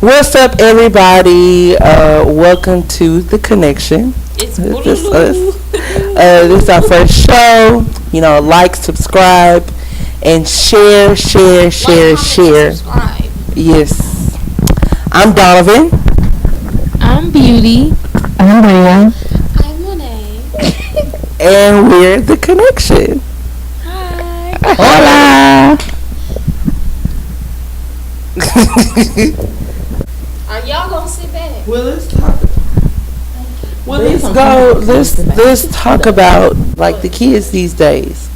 What's up, everybody? Welcome to The Connection. It's This us. This is our first show. Like, subscribe, and share. Subscribe. Yes. I'm Donovan. I'm Beauty. I'm Bria. I'm Monet. And we're The Connection. Hi. Hola. Are y'all gonna sit back? Well, let's talk. Let's talk about like the kids these days.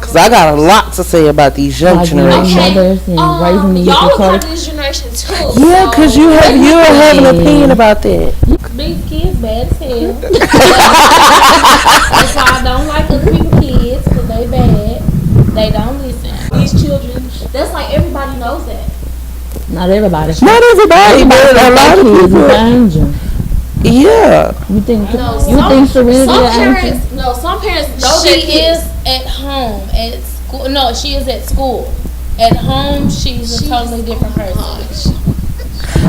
Cause I got a lot to say about these young generations. Y'all part of this generation too. Yeah, cause you have an opinion about that. These kids bad as hell. That's why I don't like other people's kids, cause they bad. They don't listen. These children, that's like everybody knows that. Not everybody. Not everybody, but a lot of people. Yeah. You think Some Serenity parents know she is at home at school. No, she is at school. At home, she's a totally different person.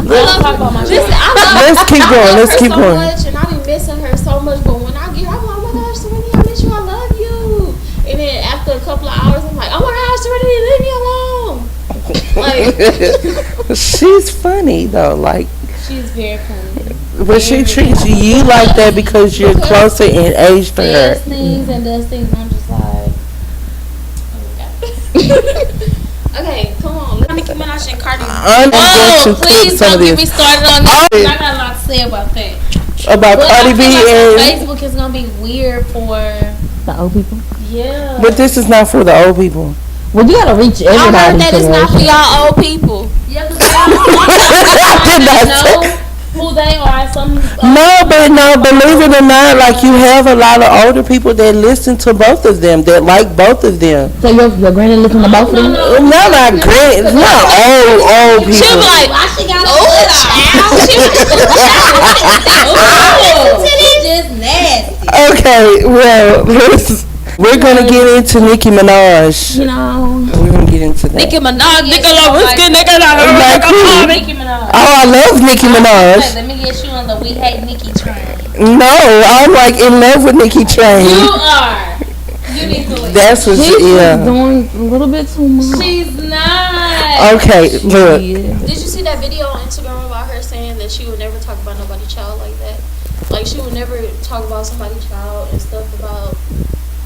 Let's talk about my Listen, Let's keep going. Let's keep going. Much, and I be missing her so much. But when I get her, I'm like, oh my gosh, Serenity, I miss you. I love you. And then after a couple of hours, I'm like, oh my gosh, Serenity, leave me alone. Like, she's funny though. Like, she's very funny. But she treats you like that because you're closer in age to her. Does things and does things. I'm just like, okay, come on. Let Nicki Minaj and Cardi. Please don't get me started on this. I got a lot to say about that. About Cardi B and Facebook is gonna be weird for the old people. Yeah. But this is not for the old people. Well, you gotta reach everybody. I heard that it's not for y'all old people. Yeah, because I did not know who they are. No, believe it or not, like you have a lot of older people that listen to both of them, that like both of them. So your granny listen to both of them? No, not granny. It's not old people. She was like, why she got child. Just nasty. Okay, well, we're gonna get into Nicki Minaj. You know, we're gonna get into that. Nicki Minaj, Nicki Minaj. Oh, I love Nicki Minaj. Let me get you on the we hate Nicki train. No, I'm like in love with Nicki train. You are. You need to leave. That's what she's yeah. doing a little bit too much. She's not. Okay, look. Did you see that video on Instagram about her saying that she would never talk about nobody's child like that? Like she would never talk about somebody's child and stuff about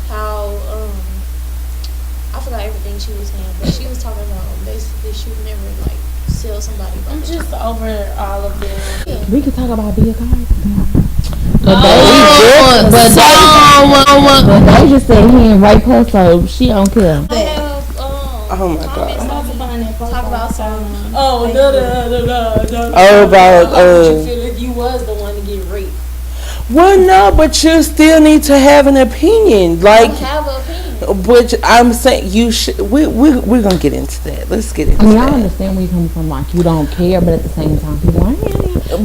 how I forgot everything she was saying, but she was talking about basically she would never like sell somebody. I'm just over all of them. Yeah. We could talk about Bill Cosby. But they just said he ain't rape her, so she don't care. Oh my God. Talk about some. Oh, about you feel like you was the one to get raped. Well, no, but you still need to have an opinion. Like, I have an opinion. Which I'm saying you should. We're gonna get into that. Let's get into. I understand where you're coming from. Like you don't care, but at the same time, people are.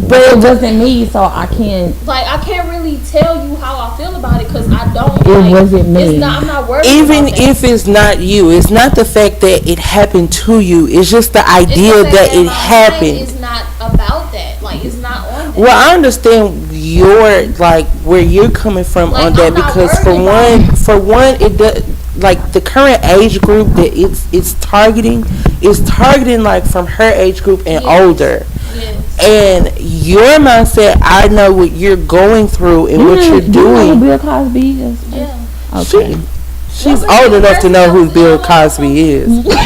But it wasn't me, so I can't. Like I can't really tell you how I feel about it because I don't. It wasn't me. I'm not worried. Even about if it's not you, it's not the fact that it happened to you. It's just the idea that it happened. It's not about that. Like it's not on that. Well, I understand your like where you're coming from like, on that because for one, it does. Like the current age group that it's targeting is targeting like from her age group and older. Yes. And your mindset, I know what you're going through and what you're doing. You know who Bill Cosby is? Yeah. Okay. She's old enough to know who Bill Cosby is. Wait.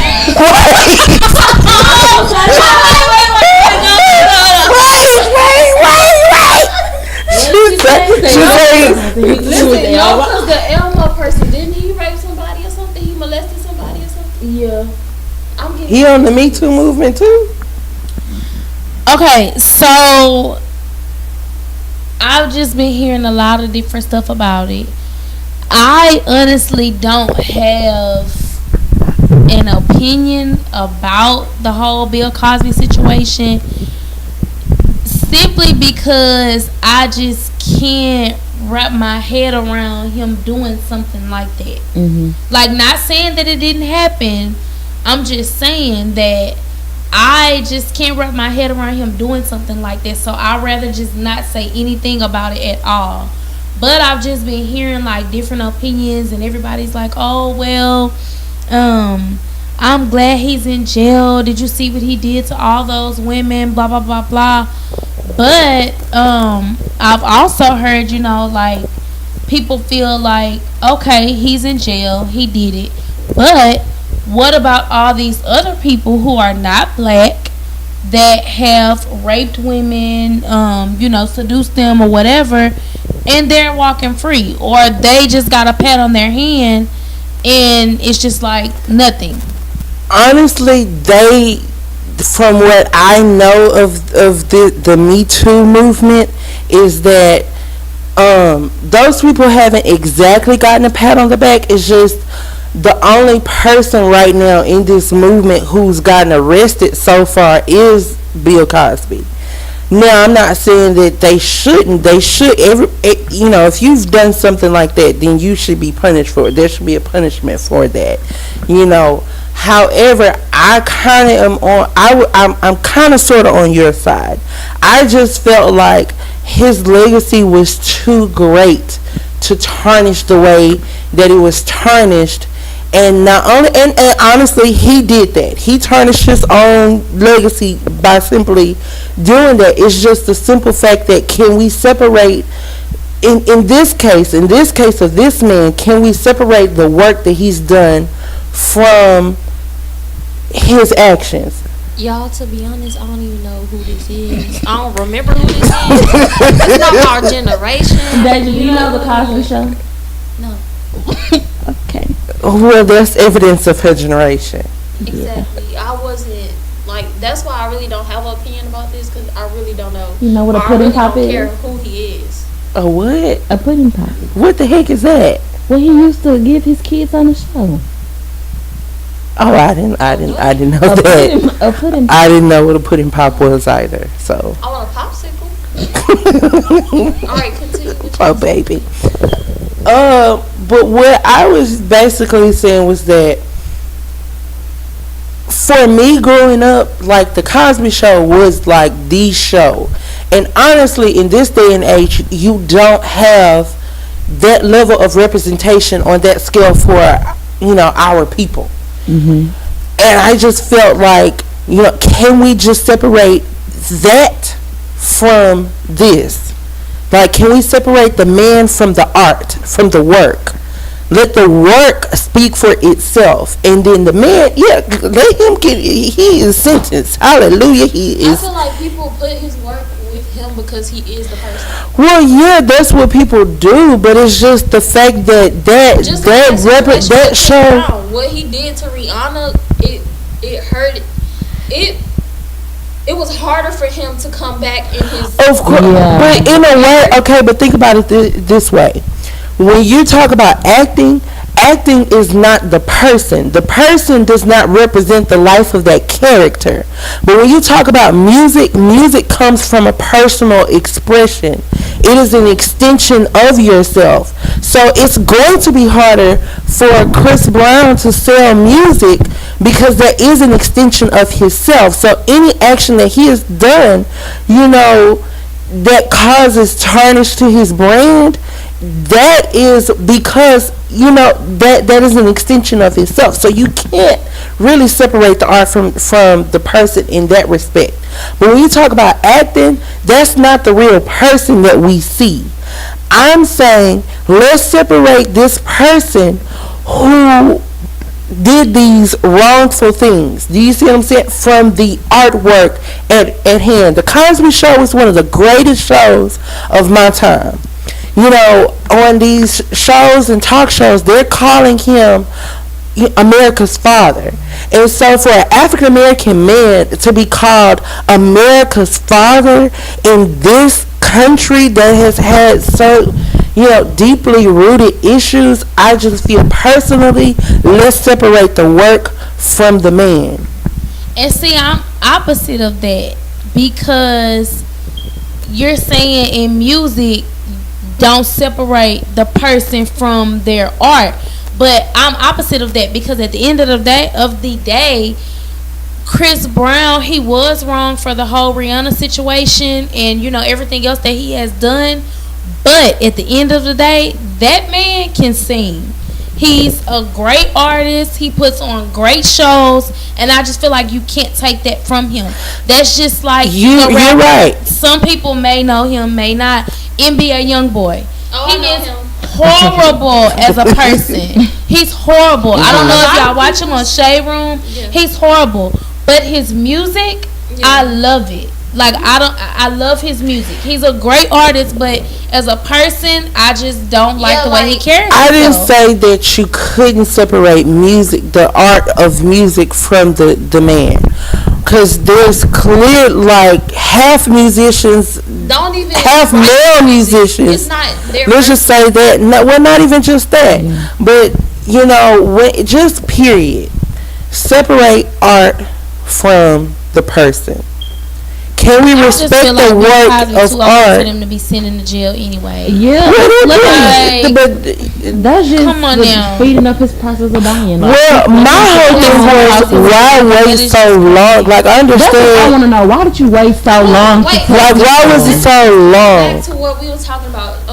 Listen, because the Elmo person, didn't he rape somebody or something? He molested somebody or something? Yeah. He on the Me Too movement too? Okay, so I've just been hearing a lot of different stuff about it. I honestly don't have an opinion about the whole Bill Cosby situation simply because I just can't wrap my head around him doing something like that. Mm-hmm. Like, not saying that it didn't happen. I'm just saying that I just can't wrap my head around him doing something like that. So I'd rather just not say anything about it at all. But I've just been hearing like different opinions, and everybody's like, "Oh well, I'm glad he's in jail. Did you see what he did to all those women? Blah blah blah blah." But I've also heard, like people feel like, okay, he's in jail, he did it, but what about all these other people who are not black that have raped women, seduced them or whatever, and they're walking free, or they just got a pat on their hand and it's just like nothing? Honestly, from what I know of the Me Too movement, is that those people haven't exactly gotten a pat on the back. It's just the only person right now in this movement who's gotten arrested so far is Bill Cosby. Now, I'm not saying that they shouldn't. They should. If you've done something like that, then you should be punished for it. There should be a punishment for that. However, I kind of am I'm kind of sort of on your side. I just felt like his legacy was too great to tarnish the way that it was tarnished. And not only, and honestly, he did that. He tarnished his own legacy by simply doing that. It's just the simple fact that, can we separate, in this case of this man, can we separate the work that he's done from his actions? Y'all, to be honest, I don't even know who this is. I don't remember who this is. It's not our generation. Do you know the Cosby Show? No. Okay. Well, that's evidence of her generation. Exactly. I wasn't, that's why I really don't have an opinion about this, because I really don't know. You know what a pudding pop is? I really don't care who he is. A what? A pudding pop. What the heck is that? Well, he used to give his kids on the show. Oh, I didn't know that. A pudding pop. I didn't know what a pudding pop was either. So. I want a popsicle. All right, continue. Oh, baby. But what I was basically saying was that, for me growing up, like, the Cosby Show was like the show. And honestly, in this day and age, you don't have that level of representation on that scale for, our people. Mm-hmm. And I just felt like, can we just separate that from this? Like, can we separate the man from the art, from the work? Let the work speak for itself. And then the man, let him he is sentenced. Hallelujah, he is. I feel like people put his work with him because he is the person. Well, yeah, that's what people do, but it's just the fact that show. What he did to Rihanna, it hurt. It was harder for him to come back in his... Of course, yeah. But in a way, okay, but think about it this way. When you talk about acting is not the person. The person does not represent the life of that character. But when you talk about music comes from a personal expression. It is an extension of yourself. So it's going to be harder for Chris Brown to sell music because there is an extension of himself. So any action that he has done, that causes tarnish to his brand, that is because that is an extension of himself. So you can't really separate the art from the person in that respect. But when you talk about acting, that's not the real person that we see. I'm saying, let's separate this person who did these wrongful things. Do you see what I'm saying? From the artwork at hand. The Cosby Show is one of the greatest shows of my time. On these shows and talk shows, they're calling him America's father. And so for an African American man to be called America's father in this country that has had so deeply rooted issues, I just feel personally, let's separate the work from the man. And see, I'm opposite of that, because you're saying in music, don't separate the person from their art. But I'm opposite of that, because at the end of the day, Chris Brown, he was wrong for the whole Rihanna situation and everything else that he has done. But at the end of the day, that man can sing. He's a great artist. He puts on great shows, and I just feel like you can't take that from him. That's just like you're right. Some people may know him, may not. NBA YoungBoy. Oh, He I know is him. horrible as a person. He's horrible. I don't know if y'all watch him on Shade Room. Yeah. He's horrible, but his music, I love it. Like I love his music. He's a great artist, but as a person, I just don't like the way he carries himself. I didn't say that you couldn't separate music, the art of music, from the man, because there's clear like half musicians, Don't even half male musicians. It's not their. Let's just say that. No, well, not even just that, but just period. Separate art from the person. Can we respect the work of art? For them to be sent into jail anyway. Yeah, But that's just come on now. speeding up his process of dying. Well, my whole thing was, why wait so long? Like, I That's what I understand. want to know. Why did you wait so long? wait. Like, why was it so long? Back to what we were talking about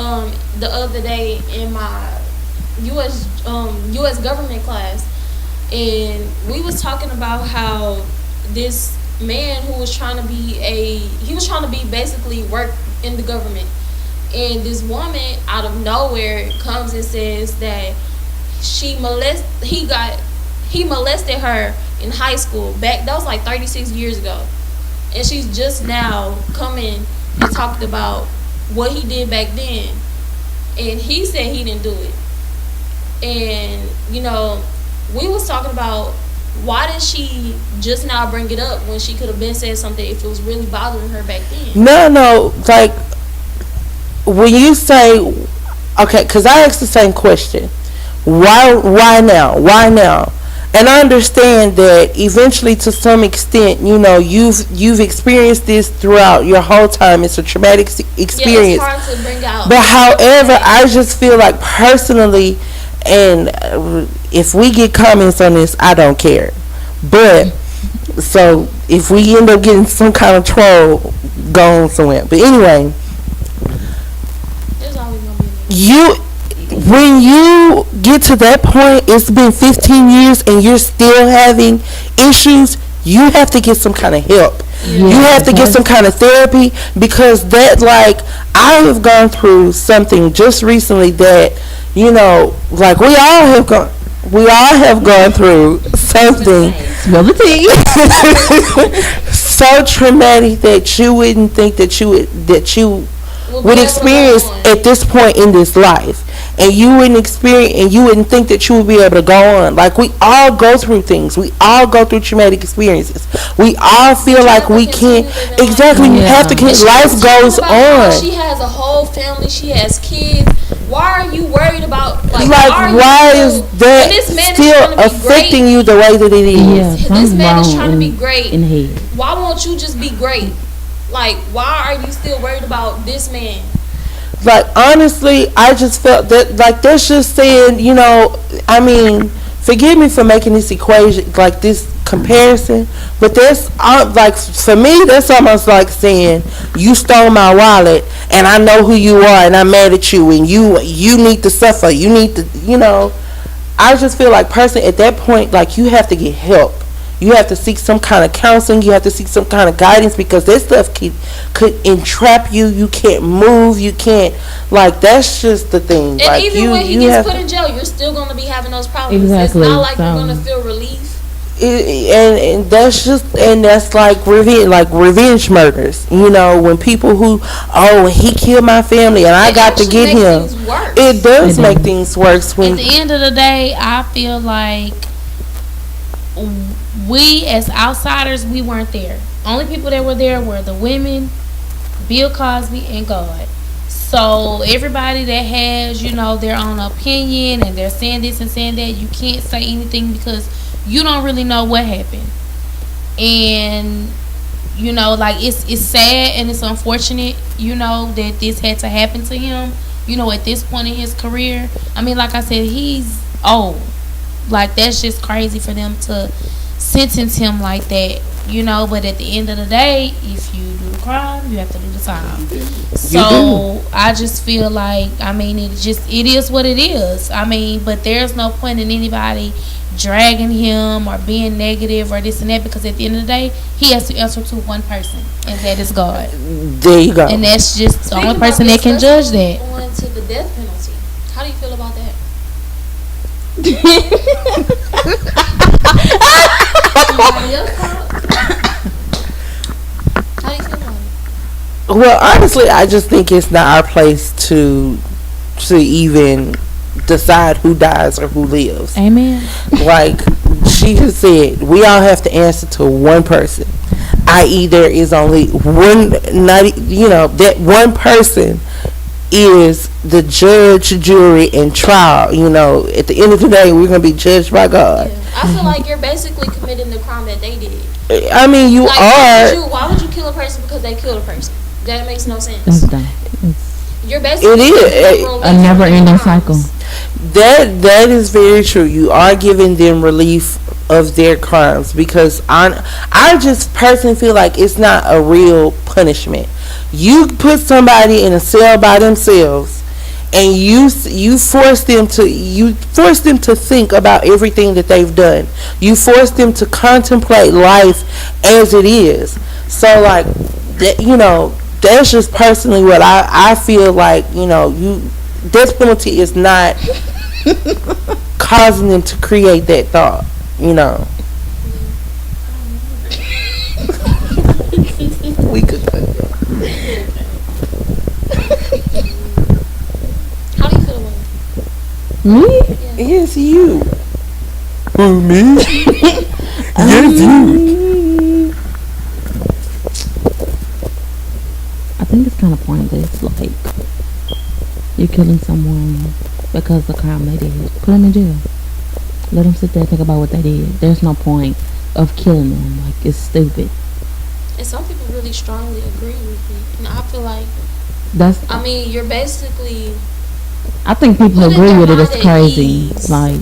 the other day in my U.S. government class, and we was talking about how this man who was trying to be basically work in the government, and this woman out of nowhere comes and says that he molested her in high school that was like 36 years ago, and she's just now coming and talked about what he did back then, and he said he didn't do it. And we was talking about, why did she just now bring it up when she could have been said something if it was really bothering her back then? No, like, when you say, okay, because I asked the same question. Why now? And I understand that eventually, to some extent, you've experienced this throughout your whole time. It's a traumatic experience. Yeah, it's hard to bring out. But however, I just feel like personally, and if we get comments on this, I don't care. But so if we end up getting some kind of troll, go on somewhere. But anyway, There's always gonna be when you get to that point, it's been 15 years and you're still having issues, you have to get some kind of help. You have to get some kind of therapy, because that, like, I have gone through something just recently that, like, we all have gone through something so traumatic that you wouldn't think that you would experience at this point in this life. And you wouldn't think that you would be able to go on. Like, we all go through things. We all go through traumatic experiences. We all feel like we can't. Exactly. You have to. Life goes on. She has a whole family. She has kids. Why are you worried about, why is that still affecting you the way that it is? Yeah, This man is trying to be great. in head. Why won't you just be great? Like, why are you still worried about this man? Like, honestly, I just felt that, like, that's just saying, I mean, forgive me for making this equation, like, this comparison, but that's, like, for me, that's almost like saying, you stole my wallet, and I know who you are, and I'm mad at you, and you need to suffer, you need to, I just feel like, personally, at that point, like, you have to get help. You have to seek some kind of counseling. You have to seek some kind of guidance, because that stuff could entrap you. You can't move. You can't, like, that's just the thing. And like, even when he gets put in jail, you're still going to be having those problems. Exactly. It's not like you're going to feel relief. And that's like revenge murders. When people he killed my family and I got to get him. It does make things worse. At the end of the day, I feel like we as outsiders, we weren't there. Only people that were there were the women, Bill Cosby, and God. So everybody that has, their own opinion and they're saying this and saying that, you can't say anything because you don't really know what happened. And like, it's sad and it's unfortunate, that this had to happen to him, at this point in his career. I mean, like I said, he's old. Like, that's just crazy for them to sentence him like that, you know. But at the end of the day, if you do the crime, you have to do the time. So I just feel like, I mean, it is what it is. I mean, but there's no point in anybody dragging him or being negative or this and that, because at the end of the day, he has to answer to one person, and that is God. There you go. And that's just the only person that can judge that. Going to the death penalty. How do you feel about that? Somebody else talk? How do you feel about it? Well, honestly, I just think it's not our place to even decide who dies or who lives. Amen. Like she just said, we all have to answer to one person, i.e. there is only one, not, you know, that one person is the judge, jury, and trial. You know, at the end of the day, we're going to be judged by God. Yeah. I feel like you're basically committing the crime that they did. I mean, you like, are. Why would you kill a person because they killed a person? That makes no sense. That's dumb. You're basically It is A never-ending cycle. That is very true. You are giving them relief of their crimes, because I just personally feel like it's not a real punishment. You put somebody in a cell by themselves, and you force them to think about everything that they've done. You force them to contemplate life as it is. So like that, you know, that's just personally what I feel like. You know, death penalty is not causing them to create that thought. You know. We could. How do you feel about it? Me? Yes, you. Who, me? Yes, you. I think it's kind of pointless. Like, you're killing someone because of the crime they did. Put them in jail. Let them sit there and think about what they did. There's no point of killing them. Like, it's stupid. And some people really strongly agree with me. And I feel like, That's. I mean, you're basically. I think people putting agree their with it. It's mind at crazy. ease. Like,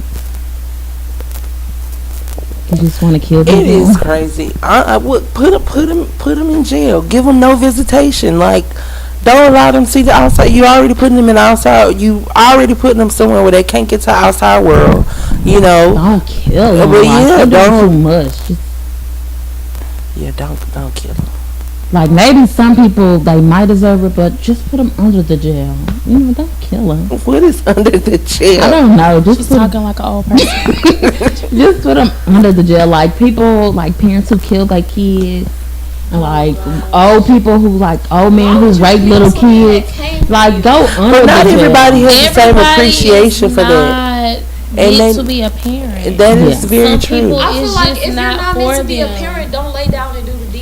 you just want to kill people. It is crazy. I would put them in jail. Give them no visitation. Like, don't allow them to see the outside. You already putting them in the outside. You already putting them somewhere where they can't get to the outside world. You know. Don't kill them. But Like, yeah, they're doing don't. too much. Just, Yeah, don't kill them. like, maybe some people, they might deserve it, but just put them under the jail. You know, don't kill them. What is under the jail? I don't know. Just She's put, talking like an old person. just put them under the jail. Like, people, like parents who killed their kids, and like old people who, like old men who rape little kids. Like, go under But not the jail. everybody has the same Everybody appreciation is for that. not And meant they- to be a parent. That is Yeah. very Some true. people- I feel It's like just if you're not not meant for to be a them. parent, don't lay down and do the deed.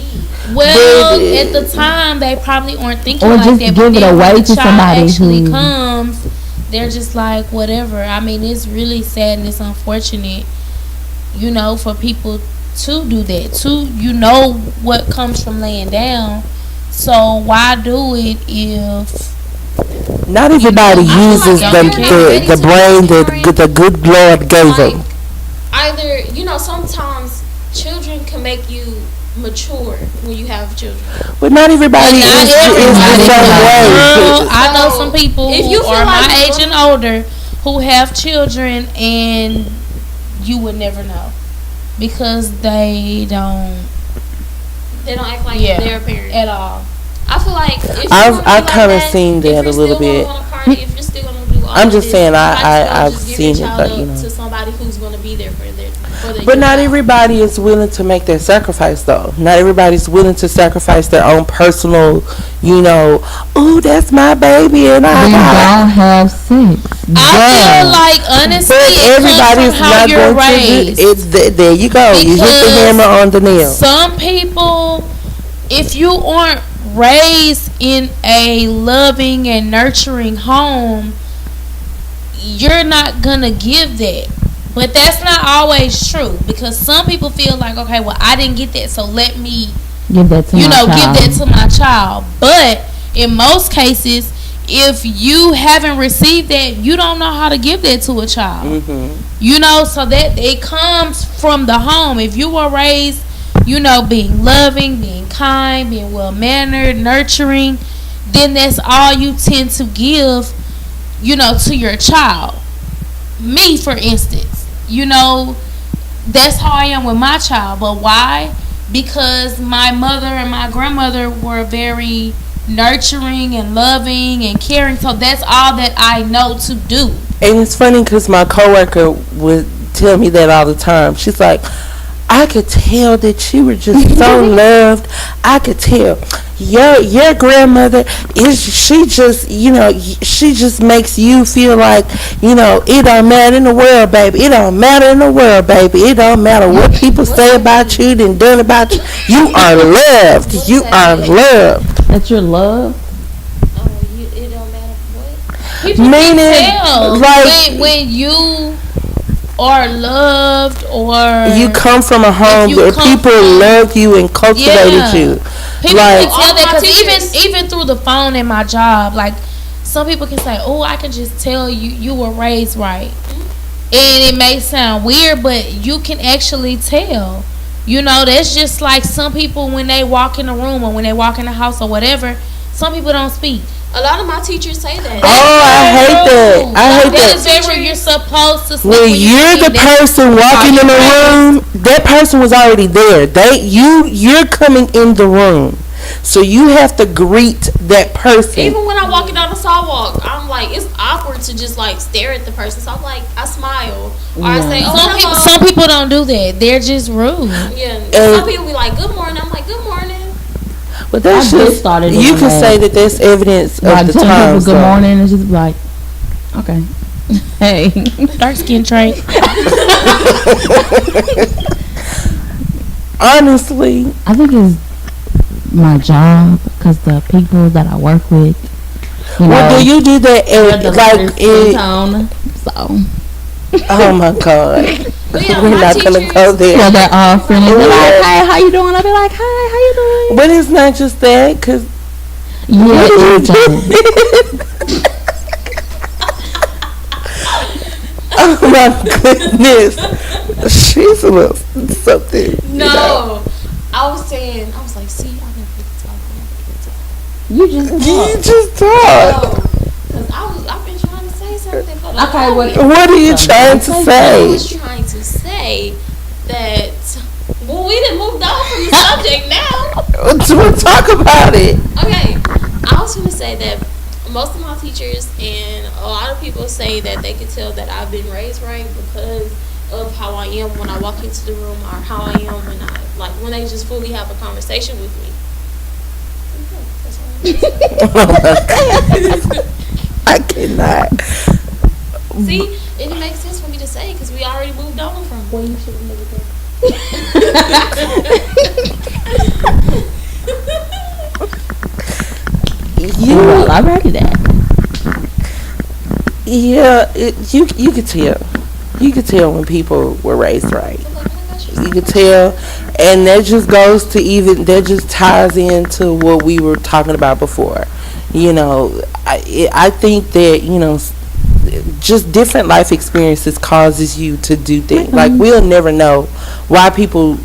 Well, But- at the time, they probably weren't thinking Or like just that. give But it then away when to the child somebody actually who- comes, they're just like, whatever. I mean, it's really sad and it's unfortunate, you know, for people to do that. You know what comes from laying down. So why do it if Not everybody I feel like uses y'all the can't the, the brain that the good Lord gave Like, them. either, you know, sometimes children can make you mature when you have children. But not everybody Not is the everybody. same way. Girl, I know So, some people if who you feel are like my you age and older who have children, and you would never know because they don't act like Yeah. they're a parent. at all. I feel like if you I've wanna be like kinda that, seen if that you're a little still gonna bit. go on a party, if you're still gonna do all I'm of just this, saying you might as well I've just give seen your it, child but up you know. to somebody who's gonna be there for their But not child. everybody is willing to make that sacrifice, though. Not everybody's willing to sacrifice their own personal, you know, oh, that's my baby, and Then don't have sex. I feel like honestly, But it comes everybody's from how not you're going raised. to do it. There you go. You hit the Because hammer on the nail. Some people, if you aren't raised in a loving and nurturing home, you're not gonna give that. But that's not always true, because some people feel like, okay, well, I didn't get that, so let me, give that to my child. give that to my child. But in most cases, if you haven't received that, you don't know how to give that to a child. You know, so that it comes from the home. If you were raised, you know, being loving, being kind, being well mannered, nurturing, then that's all you tend to give, you know, to your child. Me, for instance, you know, that's how I am with my child. But why? Because my mother and my grandmother were very nurturing and loving and caring. So that's all that I know to do. And it's funny because my coworker would tell me that all the time. She's like, I could tell that you were just so loved. I could tell. Your grandmother she just makes you feel like, you know, it don't matter in the world, baby. It don't matter in the world, baby. It don't matter what people say about you and done about you. You are loved. You are loved. That's your love. It don't matter what. People Meaning, can tell like, when you are loved, or you come from a home you where come people from- loved you and cultivated Yeah. you. People Like, can tell that all my because even through the phone in my job, like some people can say, "Oh, I can just tell you were raised right," and it may sound weird, but you can actually tell. You know, that's just like some people when they walk in the room or when they walk in the house or whatever. Some people don't speak. A lot of my teachers say that. oh, I hate that. I hate That is that. where you're supposed to speak. When you're the person walking in the room, that person was already there. You're coming in the room, so you have to greet that person. Even when I'm walking down the sidewalk, I'm like, it's awkward to just like stare at the person. So I'm like, I smile or I say, oh, hello. Some people don't do that. They're just rude. Yeah. And- Some people be like, good morning. I'm like, good morning. But that's I just just started you doing can that. say that that's evidence of Like the telling times. people good though. morning and just be like, okay, hey. Dark skin trait. Honestly, I think it's my job because the people that I work with, you well, know, do you do that? they're the Like, skin tone, so oh my God, But yeah, we're my not gonna teachers- go there. yeah, they're all friendly. They're like, Yeah. hey, how you doing? I'll be like, hi, how you doing? But it's not just that, because Yeah, oh my goodness, she's a little something. No. I was like, see, I never get to talk. you just You just talk. No. Because I've been trying to say something for the Okay, longest. What are you trying to I say? was trying to say that, well, we done moved on from the subject now. We'll talk about it. Okay, I was going to say that most of my teachers and a lot of people say that they can tell that I've been raised right because of how I am when I walk into the room or how I am when they just fully have a conversation with me. Okay, that's all. I cannot. See, it makes sense for me to say because we already moved on from. Well, you should have never done. You, I ready that. yeah, you could tell. You could tell when people were raised right. You could tell, and that just goes to that just ties into what we were talking about before. You know, I think that, you know, just different life experiences causes you to do things. Like, we'll never know why people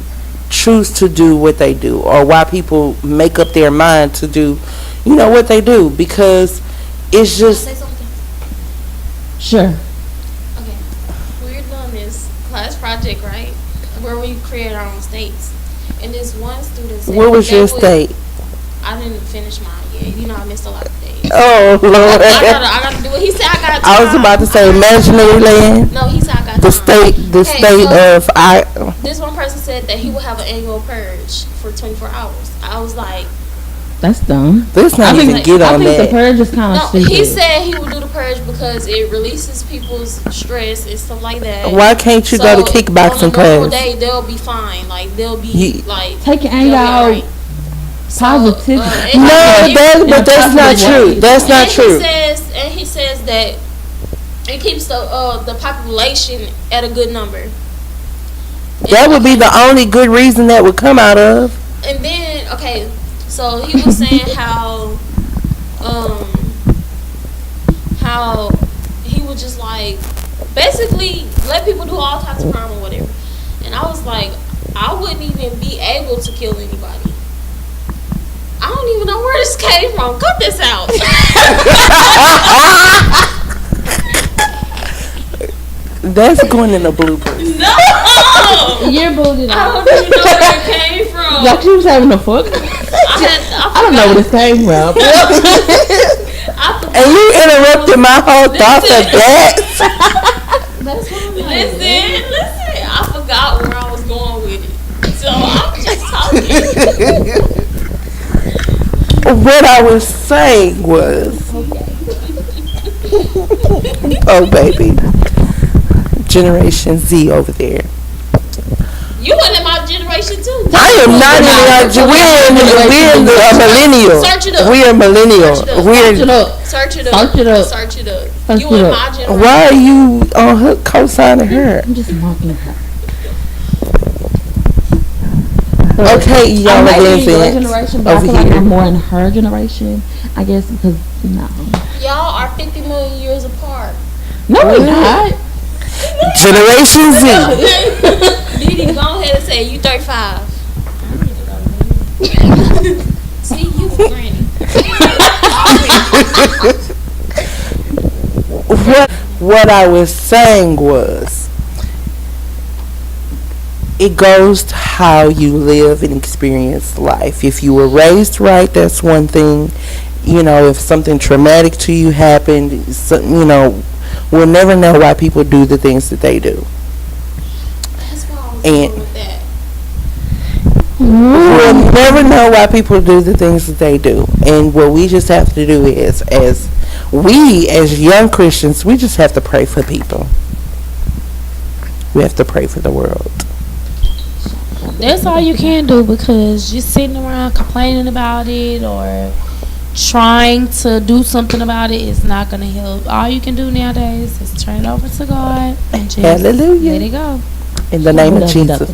choose to do what they do or why people make up their mind to do, you know, what they do, because it's just Say something. Sure. Okay, we're doing this class project, right? Where we create our own states. And this one student said, what was they your would- state? I didn't finish mine yet. You know, I missed a lot of days. Oh Lord! I gotta do it. He said I got time. I was about to say imaginary land. No, he said I got The time. state Okay, so of this one person said that he would have an annual purge for 24 hours. I was like, That's dumb. let's not I even think, get I on think the that. purge is kind of no, stupid. he said he would do the purge because it releases people's stress and stuff like that. Why can't you go to kickboxing on a normal class? day, they'll be fine. Like, they'll be, You- like, Take your they'll anger be out. alright. Positivity. But that's not true. That's not true. He says that it keeps the population at a good number. That would be the only good reason that would come out of. And then, okay, so he was saying how how he would just like basically let people do all types of crime or whatever. And I was like, I wouldn't even be able to kill anybody. I don't even know where this came from. Cut this out. That's going in the bloopers. No! You're booted I out. don't even know where it came from. Like she was having a fuck. I don't know where this came from. And you interrupted my whole thoughts of that. That's what I'm like. Listen. I forgot where I was going with it. So I'm just talking. What I was saying was, oh baby, Generation Z over there. You were in my generation too. I am not in our. We're in the millennial. Search it up. We are millennial. Search it up. We're. Search it up. Search it up. Search it up. Search You it in up. my generation. Why are you on her co-signing her? I'm just mocking her. Okay, y'all I are might be in your listening generation, but I over feel like here. I'm more in her generation. I guess because no, Y'all are 50 million years apart. no, we're not. Generation Z. Didi, go ahead and say you 35. See, you granny. What I was saying was, it goes to how you live and experience life. If you were raised right, that's one thing. You know, if something traumatic to you happened, so, you know, we'll never know why people do the things that they do. That's why I was And- going with that. We'll never know why people do the things that they do. And what we just have to do is, as young Christians, we just have to pray for people. We have to pray for the world. That's all you can do, because just sitting around complaining about it or trying to do something about it is not going to help. All you can do nowadays is turn it over to God and just Hallelujah. let it go. In the name of Jesus.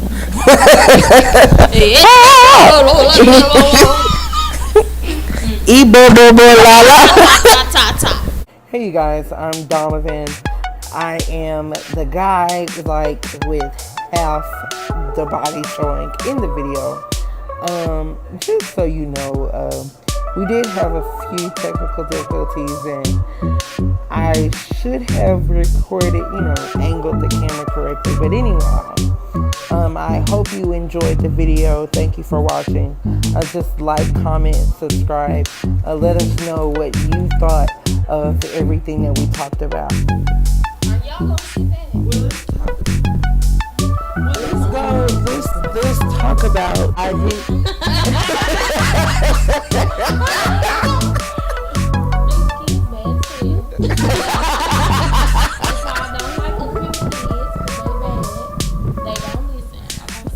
Hey you guys, I'm Donovan. I am the guy like with half the body showing in the video. Just so you know, we did have a few technical difficulties, and I should have recorded, angled the camera correctly. But anyway, I hope you enjoyed the video. Thank you for watching. Just like, comment, subscribe. Let us know what you thought of everything that we talked about. Are y'all gonna see that? Let's talk about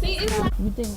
See, it's like, You think?